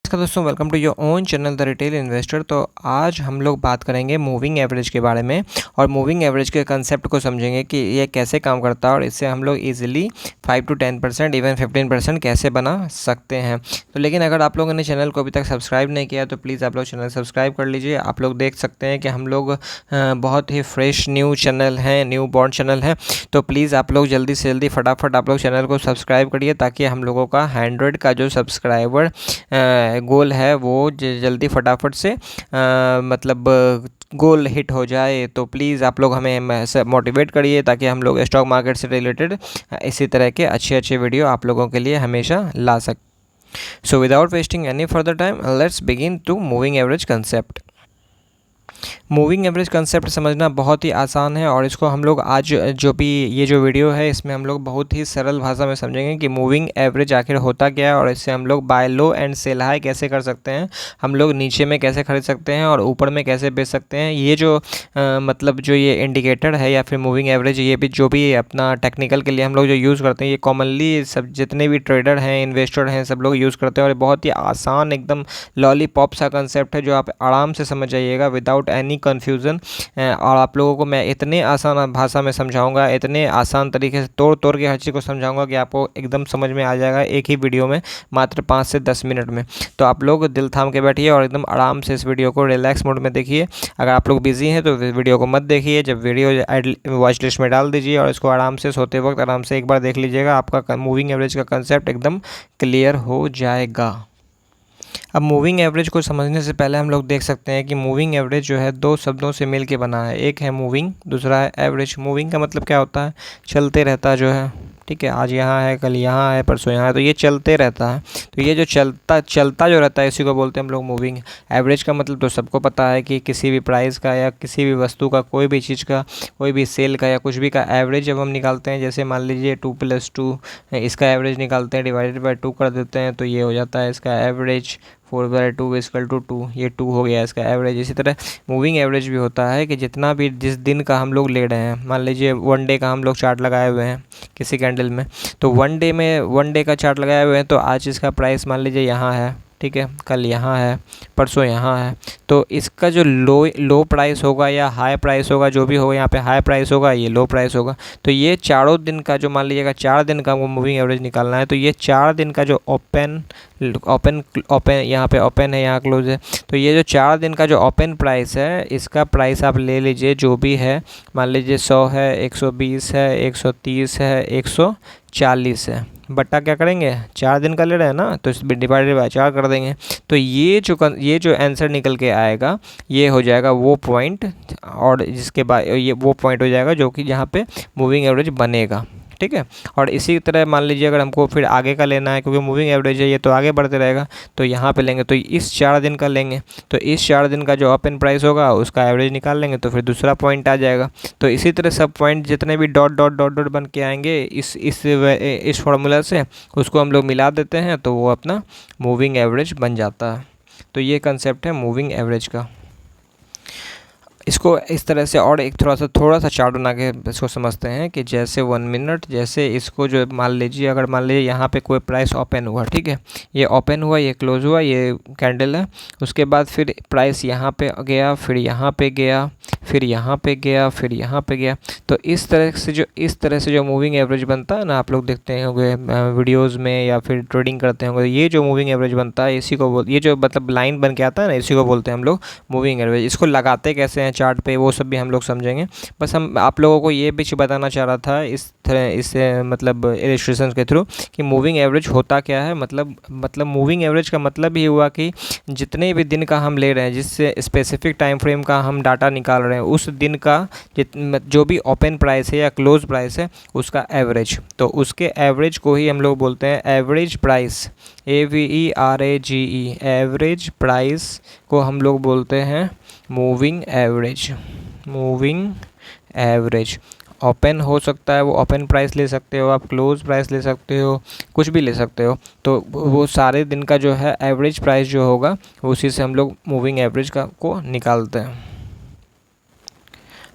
नमस्कार दोस्तों, welcome to your own channel the retail investor. तो आज हम लोग बात करेंगे मूविंग एवरेज के बारे में और मूविंग एवरेज के कंसेप्ट को समझेंगे कि ये कैसे काम करता है और इससे हम लोग इजीली 5 to 10% इवन 15% कैसे बना सकते हैं। तो लेकिन अगर आप लोगों ने चैनल को अभी तक सब्सक्राइब नहीं किया तो प्लीज़ आप लोग चैनल सब्सक्राइब कर लीजिए। आप लोग देख सकते हैं कि हम लोग बहुत ही फ्रेश न्यू चैनल है, न्यू बॉर्न चैनल है। तो प्लीज़ आप लोग जल्दी से जल्दी फटाफट आप लोग चैनल को सब्सक्राइब करिए ताकि हम लोगों का 100 का जो सब्सक्राइबर गोल है वो जल्दी फटाफट से मतलब गोल हिट हो जाए। तो प्लीज़ आप लोग हमें मोटिवेट करिए ताकि हम लोग स्टॉक मार्केट से रिलेटेड इसी तरह के अच्छे अच्छे वीडियो आप लोगों के लिए हमेशा ला सकें। So without wasting any further time let's begin to moving average concept. Moving average concept समझना बहुत ही आसान है और इसको हम लोग आज जो भी ये जो वीडियो है इसमें हम लोग बहुत ही सरल भाषा में समझेंगे कि मूविंग एवरेज आखिर होता क्या है और इससे हम लोग buy low and sell high कैसे कर सकते हैं, हम लोग नीचे में कैसे खरीद सकते हैं और ऊपर में कैसे बेच सकते हैं। ये जो मतलब जो ये इंडिकेटर है या फिर मूविंग एवरेज, ये भी जो भी अपना टेक्निकल के लिए हम लोग जो यूज़ करते हैं, ये कॉमनली सब जितने भी ट्रेडर हैं, इन्वेस्टर हैं, सब लोग यूज़ करते हैं और बहुत ही आसान एकदम लॉलीपॉप सा कंसेप्ट है जो आप आराम से समझ जाइएगा विदाउट एनी कन्फ्यूज़न। और आप लोगों को मैं इतने आसान भाषा में समझाऊंगा, इतने आसान तरीके से तोड़ तोड़ के हर चीज़ को समझाऊंगा कि आपको एकदम समझ में आ जाएगा एक ही वीडियो में, मात्र 5 से 10 मिनट में। तो आप लोग दिल थाम के बैठिए और एकदम आराम से इस वीडियो को रिलैक्स मोड में देखिए। अगर आप लोग बिजी हैं तो वीडियो को मत देखिए, जब वीडियो वॉच लिस्ट में डाल दीजिए और इसको आराम से सोते वक्त आराम से एक बार देख लीजिएगा, आपका मूविंग एवरेज का कंसेप्ट एकदम क्लियर हो जाएगा। अब मूविंग एवरेज को समझने से पहले हम लोग देख सकते हैं कि मूविंग एवरेज जो है दो शब्दों से मिल के बना है, एक है मूविंग, दूसरा है एवरेज। मूविंग का मतलब क्या होता है? चलते रहता जो है, ठीक है, आज यहाँ है, कल यहाँ है, परसों यहाँ है, तो ये चलते रहता है। तो ये जो चलता जो रहता है इसी को बोलते हैं हम लोग मूविंग। एवरेज का मतलब तो सबको पता है कि किसी भी प्राइस का या किसी भी वस्तु का, कोई भी चीज़ का, कोई भी सेल का या कुछ भी का एवरेज जब हम निकालते हैं, जैसे मान लीजिए 2+2 इसका एवरेज निकालते हैं, डिवाइडेड बाय 2 कर देते हैं तो ये हो जाता है इसका एवरेज। 4/2 इक्वल टू 2, ये 2 हो गया इसका एवरेज। इसी तरह मूविंग एवरेज भी होता है कि जितना भी जिस दिन का हम लोग ले रहे हैं, मान लीजिए 1 डे का हम लोग चार्ट लगाए हुए हैं किसी कैंडल में, तो 1 डे का चार्ट लगाए हुए हैं तो आज इसका प्राइस मान लीजिए यहाँ है, ठीक है, कल यहाँ है, परसों यहाँ है। तो इसका जो लो प्राइस होगा या हाई प्राइस होगा, जो भी होगा, यहाँ पे हाई प्राइस होगा, ये लो प्राइस होगा। तो ये चारों दिन का जो मान लीजिएगा 4 दिन का वो मूविंग एवरेज निकालना है, तो ये 4 दिन का जो ओपन यहाँ पे ओपन है, यहाँ क्लोज है, तो ये जो 4 दिन का जो ओपन प्राइस है, इसका प्राइस आप ले लीजिए जो भी है, मान लीजिए 100 है, 120 है, 130 है, 140 है, बट्टा क्या करेंगे, 4 दिन का ले रहे हैं ना, तो इस डिवाइडेड बाय 4 कर देंगे। तो ये जो आंसर निकल के आएगा ये हो जाएगा वो पॉइंट, और जिसके बाद ये वो पॉइंट हो जाएगा जो कि जहाँ पे मूविंग एवरेज बनेगा, ठीक है। और इसी तरह मान लीजिए अगर हमको फिर आगे का लेना है, क्योंकि मूविंग एवरेज है ये तो आगे बढ़ते रहेगा, तो यहाँ पे लेंगे तो इस 4 दिन का लेंगे, तो इस 4 दिन का जो ओपन प्राइस होगा उसका एवरेज निकाल लेंगे तो फिर दूसरा पॉइंट आ जाएगा। तो इसी तरह सब पॉइंट जितने भी डॉट डॉट डॉट डॉट बन के आएंगे इस फॉर्मूला से, उसको हम लोग मिला देते हैं तो वो अपना मूविंग एवरेज बन जाता है। तो ये कंसेप्ट है मूविंग एवरेज का। इसको इस तरह से और एक थोड़ा सा चार्ट बना के इसको समझते हैं कि जैसे 1 मिनट, जैसे इसको जो मान लीजिए अगर मान लीजिए यहाँ पे कोई प्राइस ओपन हुआ, ठीक है, ये ओपन हुआ, ये क्लोज हुआ, ये कैंडल है, उसके बाद फिर प्राइस यहाँ पे गया, फिर यहाँ पे गया, फिर यहाँ पे गया, फिर यहाँ पे गया। तो इस तरह से जो मूविंग एवरेज बनता है ना, आप लोग देखते होंगे वीडियोज़ में या फिर ट्रेडिंग करते होंगे, ये जो मूविंग एवरेज बनता है इसी को ये जो मतलब लाइन बन के आता है ना, इसी को बोलते हैं हम लोग मूविंग एवरेज। इसको लगाते कैसे हैं चार्ट पे वो सब भी हम लोग समझेंगे। बस हम आप लोगों को ये भी बताना चाह रहा था इस मतलब इलस्ट्रेशन के थ्रू कि मूविंग एवरेज होता क्या है। मतलब मूविंग एवरेज का मतलब ही हुआ कि जितने भी दिन का हम ले रहे हैं, जिससे स्पेसिफिक टाइम फ्रेम का हम डाटा निकाल रहे हैं, उस दिन का जो भी ओपन प्राइस है या क्लोज प्राइस है उसका एवरेज, तो उसके एवरेज को ही हम लोग बोलते हैं average price, AVERAGE। Average price को हम लोग बोलते हैं moving average. Moving average open हो सकता है, वो ओपन प्राइस ले सकते हो आप, क्लोज प्राइस ले सकते हो, कुछ भी ले सकते हो। तो वो सारे दिन का जो है एवरेज प्राइस जो होगा उसी से हम लोग मूविंग एवरेज को निकालते हैं।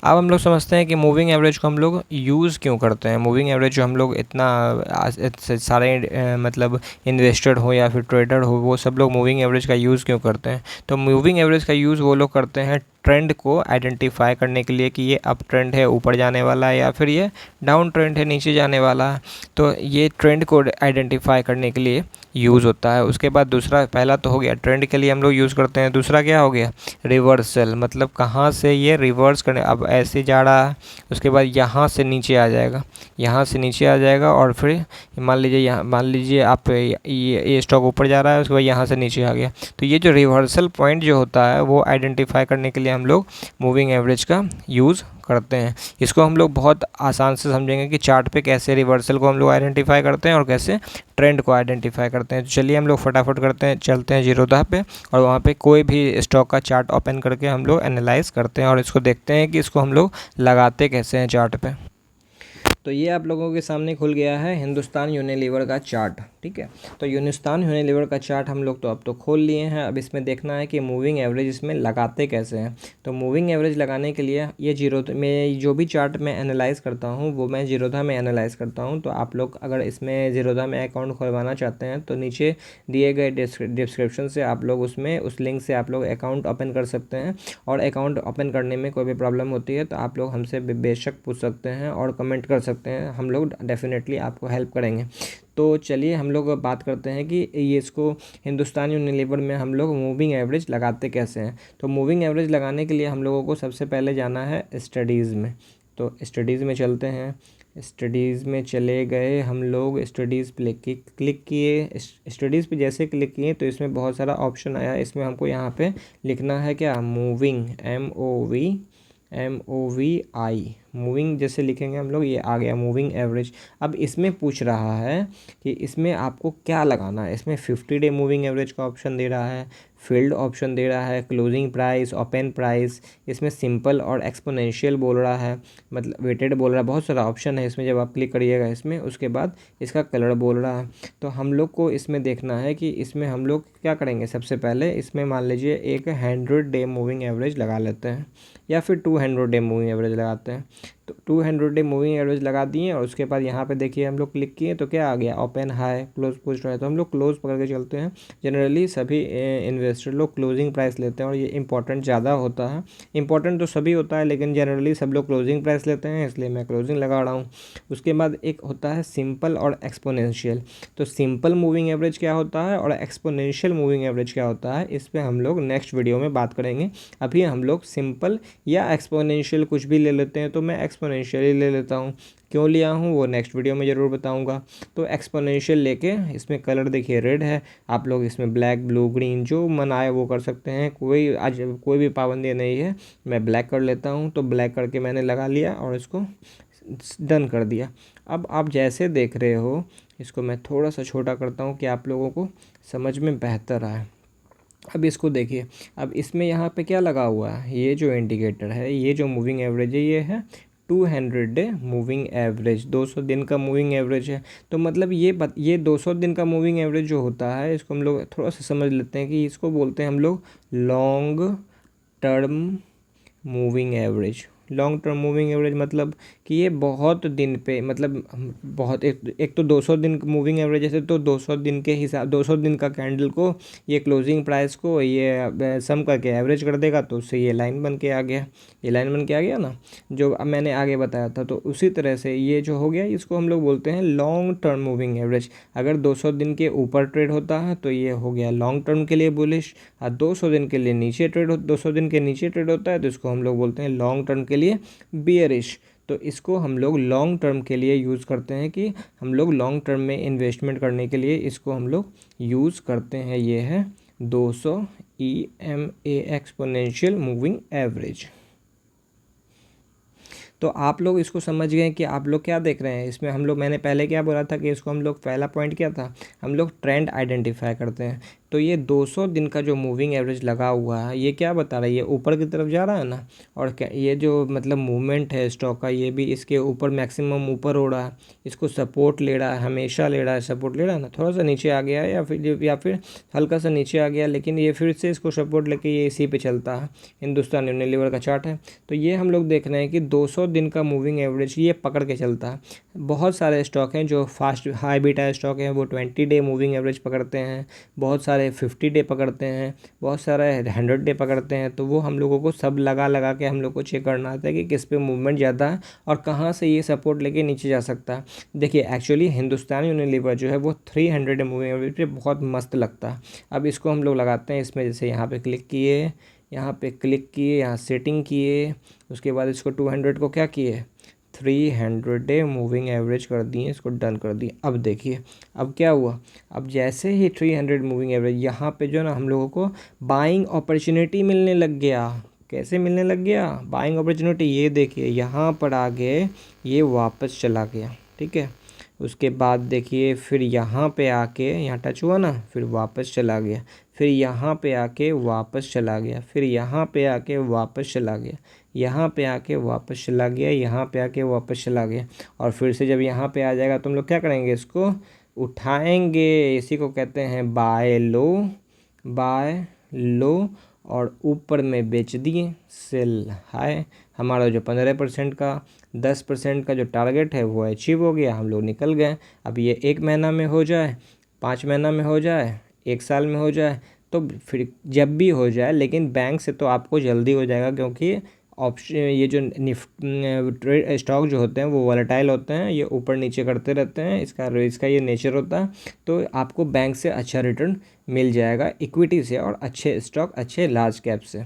अब हम लोग समझते हैं कि मूविंग एवरेज को हम लोग यूज़ क्यों करते हैं। मूविंग एवरेज जो हम लोग इतना सारे मतलब इन्वेस्टर हो या फिर ट्रेडर हो, वो सब लोग मूविंग एवरेज का यूज़ क्यों करते हैं। तो मूविंग एवरेज का यूज़ वो लोग करते हैं ट्रेंड को आइडेंटिफाई करने के लिए कि ये अप ट्रेंड है, ऊपर जाने वाला है, या फिर ये डाउन ट्रेंड है, नीचे जाने वाला है। तो ये ट्रेंड को आइडेंटिफाई करने के लिए यूज़ होता है। उसके बाद दूसरा, पहला तो हो गया ट्रेंड के लिए हम लोग यूज़ करते हैं, दूसरा क्या हो गया रिवर्सल, मतलब कहाँ से ये रिवर्स करने, अब ऐसे जा रहा है, उसके बाद यहाँ से नीचे आ जाएगा, यहाँ से नीचे आ जाएगा, और फिर मान लीजिए यहाँ, मान लीजिए आप ये स्टॉक ऊपर जा रहा है, उसके बाद यहाँ से नीचे आ गया। तो ये जो रिवर्सल पॉइंट जो होता है वो आइडेंटिफाई करने के लिए हम लोग मूविंग एवरेज का यूज़ करते हैं। इसको हम लोग बहुत आसान से समझेंगे कि चार्ट पे कैसे रिवर्सल को हम लोग आइडेंटिफाई करते हैं और कैसे ट्रेंड को आइडेंटिफाई करते हैं। तो चलिए हम लोग फटाफट करते हैं, चलते हैं जीरोधा पे, और वहाँ पे कोई भी स्टॉक का चार्ट ओपन करके हम लोग एनालाइज करते हैं और इसको देखते हैं कि इसको हम लोग लगाते कैसे हैं चार्ट पे। तो ये आप लोगों के सामने खुल गया है हिंदुस्तान यूनिलीवर का चार्ट, ठीक है। तो हिंदुस्तान यूनिलीवर का चार्ट हम लोग तो अब तो खोल लिए हैं। अब इसमें देखना है कि मूविंग एवरेज इसमें लगाते कैसे हैं। तो मूविंग एवरेज लगाने के लिए ये जीरो में जो भी चार्ट मैं एनालाइज करता हूँ वो मैं जीरोधा में एनालाइज करता हूँ। तो आप लोग अगर इसमें जीरोधा में अकाउंट खुलवाना चाहते हैं तो नीचे दिए गए डिस्क्रिप्शन से आप लोग उसमें उस लिंक से आप लोग अकाउंट ओपन कर सकते हैं। और अकाउंट ओपन करने में कोई भी प्रॉब्लम होती है तो आप लोग हमसे बेशक पूछ सकते हैं और कमेंट कर सकते हैं, हम लोग डेफिनेटली आपको हेल्प करेंगे। तो चलिए हम लोग बात करते हैं कि ये इसको हिंदुस्तान यूनिलीवर में हम लोग मूविंग एवरेज लगाते कैसे हैं। तो मूविंग एवरेज लगाने के लिए हम लोगों को सबसे पहले जाना है स्टडीज़ में। तो स्टडीज़ में चलते हैं, स्टडीज़ में चले गए हम लोग, स्टडीज़ पे क्लिक किए। स्टडीज़ पे जैसे क्लिक किए तो इसमें बहुत सारा ऑप्शन आया। इसमें हमको यहाँ पे लिखना है क्या, मूविंग, MOVI, मूविंग जैसे लिखेंगे हम लोग, ये आ गया मूविंग एवरेज। अब इसमें पूछ रहा है कि इसमें आपको क्या लगाना है। इसमें 50 डे मूविंग एवरेज का ऑप्शन दे रहा है, फील्ड ऑप्शन दे रहा है, क्लोजिंग प्राइस, ओपन प्राइस, इसमें सिंपल और एक्सपोनेंशियल बोल रहा है, मतलब वेटेड बोल रहा है। बहुत सारा ऑप्शन है इसमें, जब आप क्लिक करिएगा इसमें उसके बाद इसका कलर बोल रहा है। तो हम लोग को इसमें देखना है कि इसमें हम लोग क्या करेंगे। सबसे पहले इसमें मान लीजिए एक 100 डे मूविंग एवरेज लगा लेते हैं, या फिर 200 डे मूविंग एवरेज लगाते हैं। तो 200 डे मूविंग एवरेज लगा दिए और उसके बाद यहाँ पे देखिए हम लोग क्लिक किए तो क्या आ गया, ओपन हाई क्लोज पूछ रहा है। तो हम लोग क्लोज पकड़ के चलते हैं। जनरली सभी इन्वेस्टर लोग क्लोजिंग प्राइस लेते हैं और ये इंपॉर्टेंट ज़्यादा होता है। इंपॉर्टेंट तो सभी होता है लेकिन जनरली सब लोग क्लोजिंग प्राइस लेते हैं, इसलिए मैं क्लोजिंग लगा रहा हूँ। उसके बाद एक होता है सिंपल और एक्सपोनेंशियल। तो सिंपल मूविंग एवरेज क्या होता है और एक्सपोनेंशियल मूविंग एवरेज क्या होता है, इस पर हम लोग नेक्स्ट वीडियो में बात करेंगे। अभी हम लोग सिंपल या एक्सपोनेंशियल कुछ भी ले लेते हैं, तो मैं एक्सपोनेंशियल ही ले लेता हूँ। क्यों लिया हूँ वो नेक्स्ट वीडियो में ज़रूर बताऊँगा। तो एक्सपोनेंशियल लेके इसमें कलर देखिए रेड है, आप लोग इसमें ब्लैक, ब्लू, ग्रीन जो मन आए वो कर सकते हैं, कोई भी पाबंदी नहीं है। मैं ब्लैक कर लेता हूँ, तो ब्लैक करके मैंने लगा लिया और इसको डन कर दिया। अब आप जैसे देख रहे हो, इसको मैं थोड़ा सा छोटा करता हूँ कि आप लोगों को समझ में बेहतर आए। अब इसको देखिए, अब इसमें यहाँ पे क्या लगा हुआ है, ये जो इंडिकेटर है, ये जो मूविंग एवरेज है, ये है 200 डे मूविंग एवरेज, 200 दिन का मूविंग एवरेज है। तो मतलब ये 200 दिन का मूविंग एवरेज जो होता है, इसको हम लोग थोड़ा सा समझ लेते हैं कि इसको बोलते हैं हम लोग long term moving average. Long term moving average मतलब कि ये बहुत दिन पे, मतलब बहुत एक तो 200 दिन मूविंग एवरेज है, तो 200 दिन के हिसाब, 200 दिन का कैंडल को ये क्लोजिंग प्राइस को ये सम करके एवरेज कर देगा, तो उससे ये लाइन बन के आ गया। ये लाइन बन के आ गया ना, जो अब मैंने आगे बताया था। तो उसी तरह से ये जो हो गया, इसको हम लोग बोलते हैं लॉन्ग टर्म मूविंग एवरेज। अगर 200 दिन के ऊपर ट्रेड होता है तो ये हो गया लॉन्ग टर्म के लिए बुलिश, और 200 दिन के लिए नीचे ट्रेड 200 दिन के नीचे ट्रेड होता है तो इसको हम लोग बोलते हैं लॉन्ग टर्म के लिए बियरिश। तो इसको हम लोग लॉन्ग टर्म के लिए यूज़ करते हैं, कि हम लोग लॉन्ग टर्म में इन्वेस्टमेंट करने के लिए इसको हम लोग यूज़ करते हैं। ये है 200 EMA एक्सपोनेंशियल मूविंग एवरेज। तो आप लोग इसको समझ गए कि आप लोग क्या देख रहे हैं इसमें। हम लोग, मैंने पहले क्या बोला था कि इसको हम लोग, पहला पॉइंट क्या था, हम लोग ट्रेंड आइडेंटिफाई करते हैं। तो ये 200 दिन का जो मूविंग एवरेज लगा हुआ है ये क्या बता रहा है, ये ऊपर की तरफ जा रहा है ना। और क्या ये जो मतलब मूवमेंट है स्टॉक का ये भी इसके ऊपर मैक्सिमम ऊपर हो रहा है, इसको सपोर्ट ले रहा है, हमेशा ले रहा है, सपोर्ट ले रहा है ना। थोड़ा सा नीचे आ गया है या फिर हल्का सा नीचे आ गया, लेकिन ये फिर से इसको सपोर्ट लेके ये इसी पे चलता है। हिंदुस्तान यूनिलीवर का चार्ट है। तो ये हम लोग देख रहे हैं कि 200 दिन का मूविंग एवरेज ये पकड़ के चलता है। बहुत सारे स्टॉक हैं जो फास्ट हाई बीटा स्टॉक हैं वो 20 डे मूविंग एवरेज पकड़ते हैं, बहुत सारे 50 डे पकड़ते हैं, बहुत सारे 100 डे पकड़ते हैं। तो वो हम लोगों को सब लगा लगा के हम लोग को चेक करना आता है कि किस पे मूवमेंट ज़्यादा है और कहाँ से ये सपोर्ट लेके नीचे जा सकता है। देखिए एक्चुअली हिंदुस्तान यूनिलीवर जो है वो 300 डे मूविंग एवरेज पे बहुत मस्त लगता है। अब इसको हम लोग लगाते हैं इसमें, जैसे यहाँ पे क्लिक किए, यहाँ सेटिंग किए, उसके बाद इसको 200 को क्या किए, 300 डे मूविंग एवरेज कर दिए, इसको डन कर दिए। अब देखिए अब क्या हुआ, अब जैसे ही 300 मूविंग एवरेज यहाँ पे जो है ना हम लोगों को बाइंग अपॉर्चुनिटी मिलने लग गया। कैसे मिलने लग गया बाइंग अपॉर्चुनिटी, ये देखिए यहाँ पर आ गए, ये वापस चला गया, ठीक है। उसके बाद देखिए फिर यहाँ पे आके यहाँ टच हुआ ना, फिर वापस चला गया, फिर यहाँ पे आके वापस चला गया, फिर यहाँ पे आके वापस चला गया, यहाँ पे आके वापस चला गया, यहाँ पे आके वापस चला गया। और फिर से जब यहाँ पे आ जाएगा तो हम लोग क्या करेंगे, इसको उठाएंगे, इसी को कहते हैं बाय लो, और ऊपर में बेच दिए सेल हाई। हमारा जो 15% का 10% का जो टारगेट है वो अचीव हो गया, हम लोग निकल गए। अब ये 1 महीना में हो जाए, 5 महीना में हो जाए, 1 साल में हो जाए, तो फिर जब भी हो जाए, लेकिन बैंक से तो आपको जल्दी हो जाएगा क्योंकि ऑप्शन ये जो ट्रेड स्टॉक जो होते हैं वो वॉलेटाइल होते हैं, ये ऊपर नीचे करते रहते हैं, इसका ये नेचर होता है। तो आपको बैंक से अच्छा रिटर्न मिल जाएगा इक्विटी से, और अच्छे स्टॉक अच्छे लार्ज कैप से।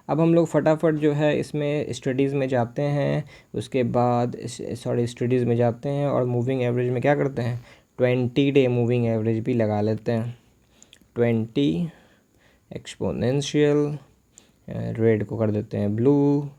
अब हम लोग फटाफट जो है इसमें स्टडीज़ में जाते हैं, उसके बाद स्टडीज़ में जाते हैं और मूविंग एवरेज में क्या करते हैं, 20 डे मूविंग एवरेज भी लगा लेते हैं। 20 एक्सपोनेंशियल, रेड को कर देते हैं ब्लू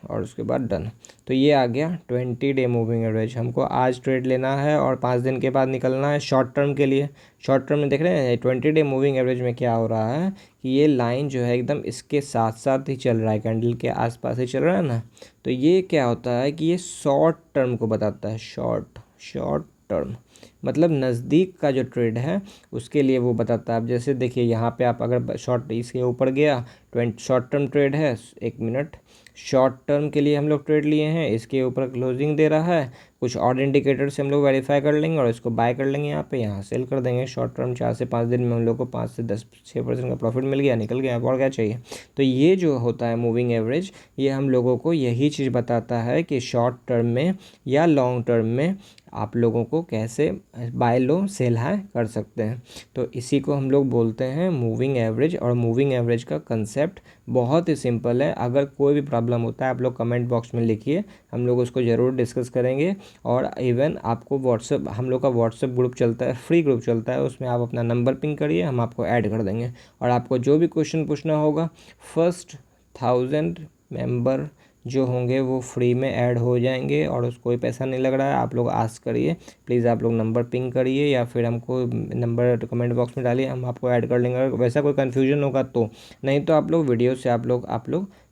और उसके बाद डन। तो ये आ गया 20 डे मूविंग एवरेज। हमको आज ट्रेड लेना है और 5 दिन के बाद निकलना है शॉर्ट टर्म के लिए। शॉर्ट टर्म में देख रहे हैं 20 डे मूविंग एवरेज में क्या हो रहा है कि ये लाइन जो है एकदम इसके साथ साथ ही चल रहा है, कैंडल के आसपास ही चल रहा है ना। तो ये क्या होता है कि ये शॉर्ट टर्म को बताता है, शॉर्ट टर्म मतलब नज़दीक का जो ट्रेड है उसके लिए वो बताता है। अब जैसे देखिए यहाँ पे आप अगर शॉर्ट इसके ऊपर गया, 20 शॉर्ट टर्म ट्रेड है, 1 मिनट, शॉर्ट टर्म के लिए हम लोग ट्रेड लिए हैं, इसके ऊपर क्लोजिंग दे रहा है, कुछ और इंडिकेटर से हम लोग वेरीफाई कर लेंगे और इसको बाय कर लेंगे, यहाँ सेल कर देंगे। शॉर्ट टर्म 4 से 5 दिन में हम लोग को 5 से 6% का प्रॉफिट मिल गया, निकल गया, और क्या चाहिए। तो ये जो होता है मूविंग एवरेज, ये हम लोगों को यही चीज़ बताता है कि शॉर्ट टर्म में या लॉन्ग टर्म में आप लोगों को कैसे बाय लो सेल हाई कर सकते हैं। तो इसी को हम लोग बोलते हैं मूविंग एवरेज। और मूविंग एवरेज का कंसेप्ट बहुत ही सिंपल है। अगर कोई भी प्रॉब्लम होता है आप लोग कमेंट बॉक्स में लिखिए, हम लोग उसको ज़रूर डिस्कस करेंगे। और इवन आपको व्हाट्सएप, हम लोग का व्हाट्सएप ग्रुप चलता है, फ्री ग्रुप चलता है, उसमें आप अपना नंबर पिंग करिए, हम आपको ऐड कर देंगे। और आपको जो भी क्वेश्चन पूछना होगा, फर्स्ट 1000 मेंबर जो होंगे वो फ्री में ऐड हो जाएंगे और उसको कोई पैसा नहीं लग रहा है। आप लोग आस्क करिए, प्लीज़ आप लोग नंबर पिंग करिए या फिर हमको नंबर कमेंट बॉक्स में डालिए, हम आपको ऐड कर लेंगे। अगर वैसा कोई कन्फ्यूजन होगा तो, नहीं तो आप लोग वीडियो से आप लोग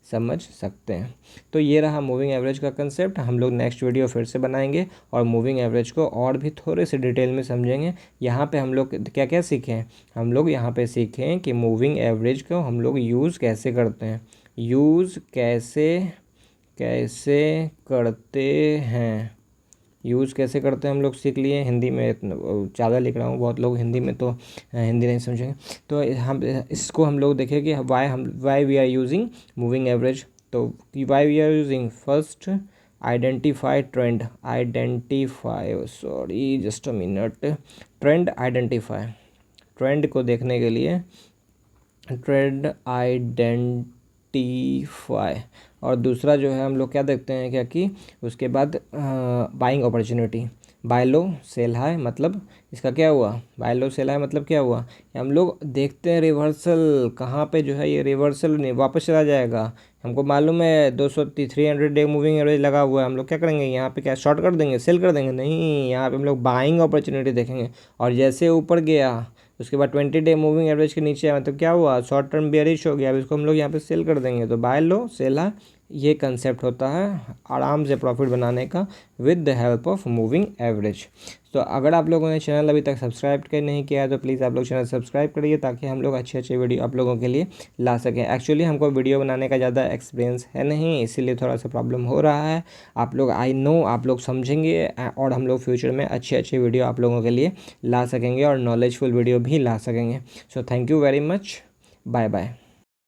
समझ सकते हैं। तो ये रहा मूविंग एवरेज का कंसेप्ट। हम लोग नेक्स्ट वीडियो फिर से बनाएंगे और मूविंग एवरेज को और भी थोड़े से डिटेल में समझेंगे। यहाँ पे हम लोग क्या क्या सीखें, हम लोग यहाँ पे सीखें कि मूविंग एवरेज को हम लोग यूज़ कैसे करते हैं, यूज़ कैसे करते हैं हम लोग सीख लिए। हिंदी में ज़्यादा लिख रहा हूँ, बहुत लोग हिंदी में तो हिंदी नहीं समझेंगे, तो हम इसको हम लोग देखें कि why we are using moving average. तो why we are using, first identify trend, trend identify, trend को देखने के लिए ट्रेंड आइडेंटिफाई। और दूसरा जो है हम लोग क्या देखते हैं क्या कि उसके बाद बाइंग अपॉर्चुनिटी, बाय लो सेल हाई, मतलब इसका क्या हुआ, बाय लो सेल हाई मतलब क्या हुआ, हम लोग देखते हैं रिवर्सल कहाँ पे जो है, ये रिवर्सल नहीं वापस चला जाएगा। हमको मालूम है 300 डे मूविंग एवरेज लगा हुआ है, हम लोग क्या करेंगे यहाँ पे, क्या शॉर्ट कर देंगे, सेल कर देंगे, नहीं, यहाँ पे हम लोग बाइंग अपॉर्चुनिटी देखेंगे। और जैसे ऊपर गया उसके बाद 20 डे मूविंग एवरेज के नीचे है, मतलब क्या हुआ, शॉर्ट टर्म बेयरिश हो गया, अब इसको हम लोग यहाँ पे सेल कर देंगे, तो बाय लो सेल है। ये कंसेप्ट होता है आराम से प्रॉफिट बनाने का with the help of moving average. तो अगर आप लोगों ने चैनल अभी तक सब्सक्राइब नहीं किया है तो प्लीज़ आप लोग चैनल सब्सक्राइब करिए, ताकि हम लोग अच्छे अच्छे वीडियो आप लोगों के लिए ला सकें। एक्चुअली हमको वीडियो बनाने का ज़्यादा एक्सपीरियंस है नहीं, इसीलिए थोड़ा सा प्रॉब्लम हो रहा है। आप लोग, आई नो आप लोग समझेंगे और हम लोग फ्यूचर में अच्छे अच्छे वीडियो आप लोगों के लिए ला सकेंगे और नॉलेजफुल वीडियो भी ला सकेंगे। So thank you very much, bye bye.